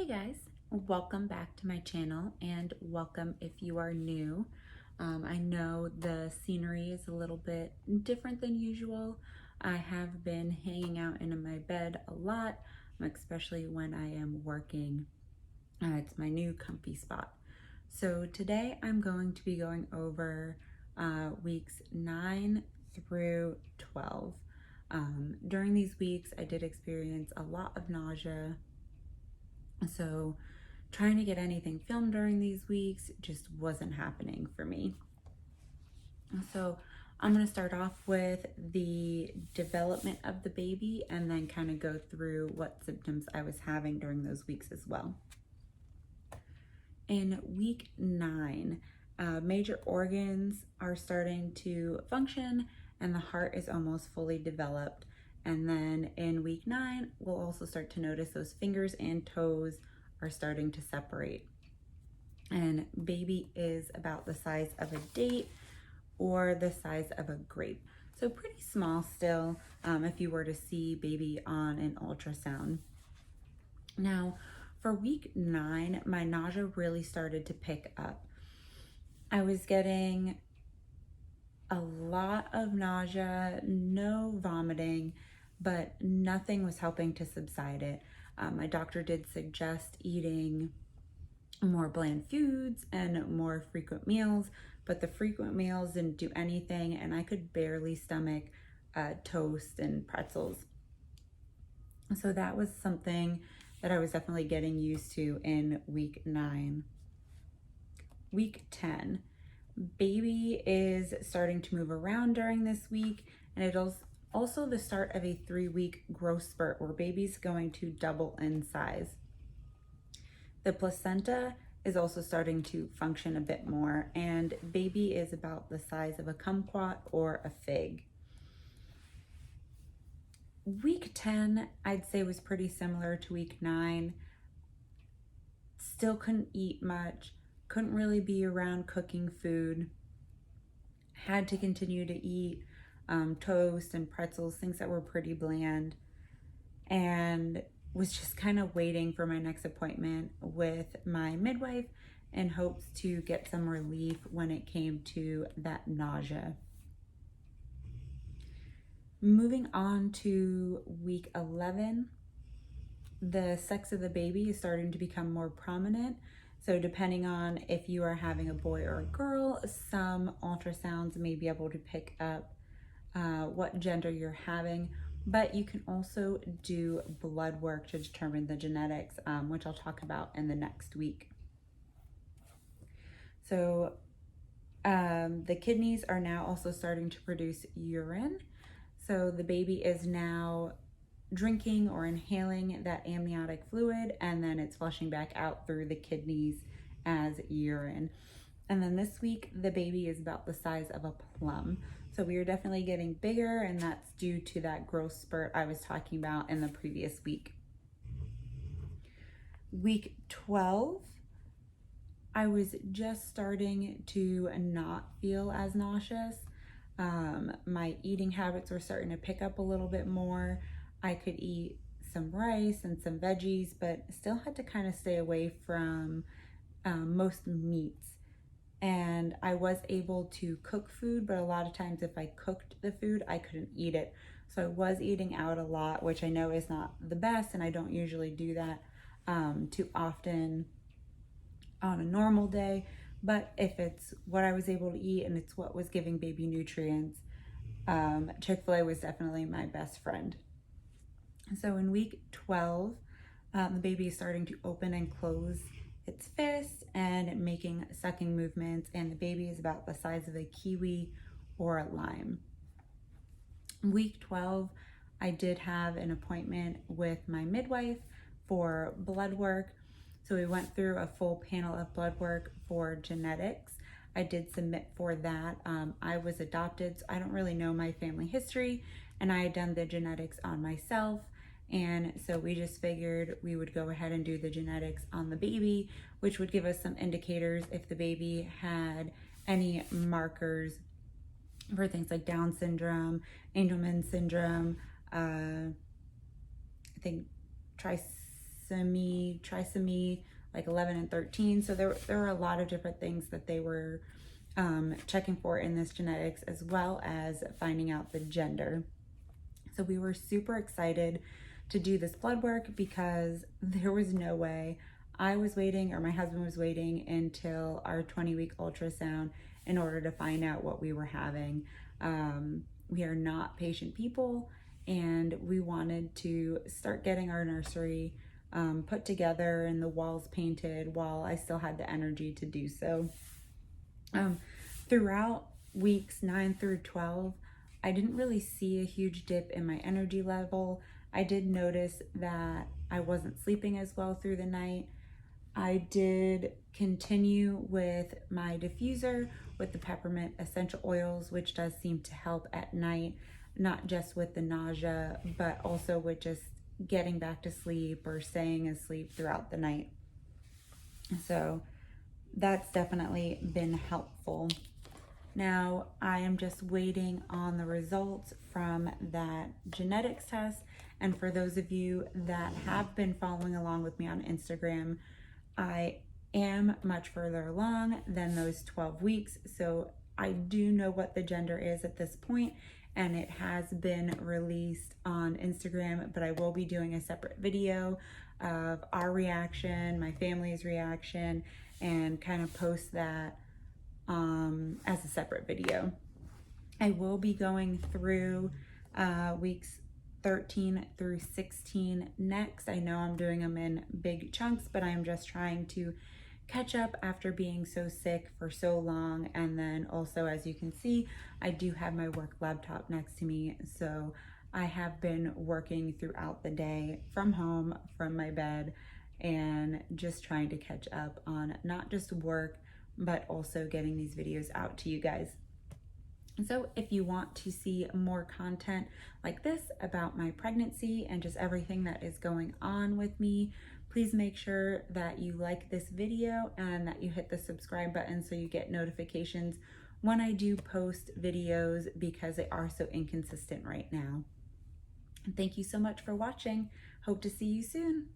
Hey guys, welcome back to my channel and welcome if you are new. I know the scenery is a little bit different than usual. I have been hanging out in my bed a lot, especially when I am working. It's my new comfy spot. So today I'm going to be going over weeks 9 through 12. During these weeks, I did experience a lot of nausea. So trying to get anything filmed during these weeks just wasn't happening for me. So I'm going to start off with the development of the baby and then kind of go through what symptoms I was having during those weeks as well. In week 9, major organs are starting to function and the heart is almost fully developed. And then in week 9, we'll also start to notice those fingers and toes are starting to separate. And baby is about the size of a date or the size of a grape. So pretty small still if you were to see baby on an ultrasound. Now, for week 9, my nausea really started to pick up. I was getting a lot of nausea, no vomiting, but nothing was helping to subside it. My doctor did suggest eating more bland foods and more frequent meals, but the frequent meals didn't do anything, and I could barely stomach toast and pretzels. So that was something that I was definitely getting used to in week 9. Week 10, baby is starting to move around during this week, and it is also the start of a 3-week growth spurt where baby's going to double in size. The placenta is also starting to function a bit more, and baby is about the size of a kumquat or a fig. Week 10, I'd say, was pretty similar to week 9. Still couldn't eat much, couldn't really be around cooking food, had to continue to eat toast and pretzels, things that were pretty bland, and was just kind of waiting for my next appointment with my midwife in hopes to get some relief when it came to that nausea. Moving on to week 11, the sex of the baby is starting to become more prominent. So depending on if you are having a boy or a girl, some ultrasounds may be able to pick up what gender you're having, but you can also do blood work to determine the genetics, which I'll talk about in the next week. So the kidneys are now also starting to produce urine. So the baby is now drinking or inhaling that amniotic fluid, and then it's flushing back out through the kidneys as urine. And then this week, the baby is about the size of a plum. So we are definitely getting bigger, and that's due to that growth spurt I was talking about in the previous week. Week 12, I was just starting to not feel as nauseous. My eating habits were starting to pick up a little bit more. I could eat some rice and some veggies, but still had to kind of stay away from most meats. And I was able to cook food, but a lot of times if I cooked the food, I couldn't eat it. So I was eating out a lot, which I know is not the best, and I don't usually do that too often on a normal day. But if it's what I was able to eat and it's what was giving baby nutrients, Chick-fil-A was definitely my best friend. So in week 12, the baby is starting to open and close its fist and making sucking movements, and the baby is about the size of a kiwi or a lime. Week 12, I did have an appointment with my midwife for blood work. So we went through a full panel of blood work for genetics. I did submit for that. I was adopted, so I don't really know my family history, and I had done the genetics on myself. And so we just figured we would go ahead and do the genetics on the baby, which would give us some indicators if the baby had any markers for things like Down syndrome, Angelman syndrome, I think trisomy like 11 and 13. So there were a lot of different things that they were checking for in this genetics, as well as finding out the gender. So we were super excited to do this blood work because there was no way I was waiting, or my husband was waiting, until our 20-week ultrasound in order to find out what we were having. We are not patient people, and we wanted to start getting our nursery put together and the walls painted while I still had the energy to do so. Throughout weeks 9 through 12, I didn't really see a huge dip in my energy level. I did notice that I wasn't sleeping as well through the night. I did continue with my diffuser with the peppermint essential oils, which does seem to help at night, not just with the nausea, but also with just getting back to sleep or staying asleep throughout the night. So that's definitely been helpful. Now I am just waiting on the results from that genetics test. And for those of you that have been following along with me on Instagram, I am much further along than those 12 weeks. So I do know what the gender is at this point, and it has been released on Instagram, but I will be doing a separate video of our reaction, my family's reaction, and kind of post that as a separate video. I will be going through weeks 13 through 16 next. I know I'm doing them in big chunks, but I'm just trying to catch up after being so sick for so long. And then also, as you can see, I do have my work laptop next to me, so I have been working throughout the day from home, from my bed, and just trying to catch up on not just work, but also getting these videos out to you guys. So if you want to see more content like this about my pregnancy and just everything that is going on with me, please make sure that you like this video and that you hit the subscribe button so you get notifications when I do post videos, because they are so inconsistent right now. Thank you so much for watching. Hope to see you soon.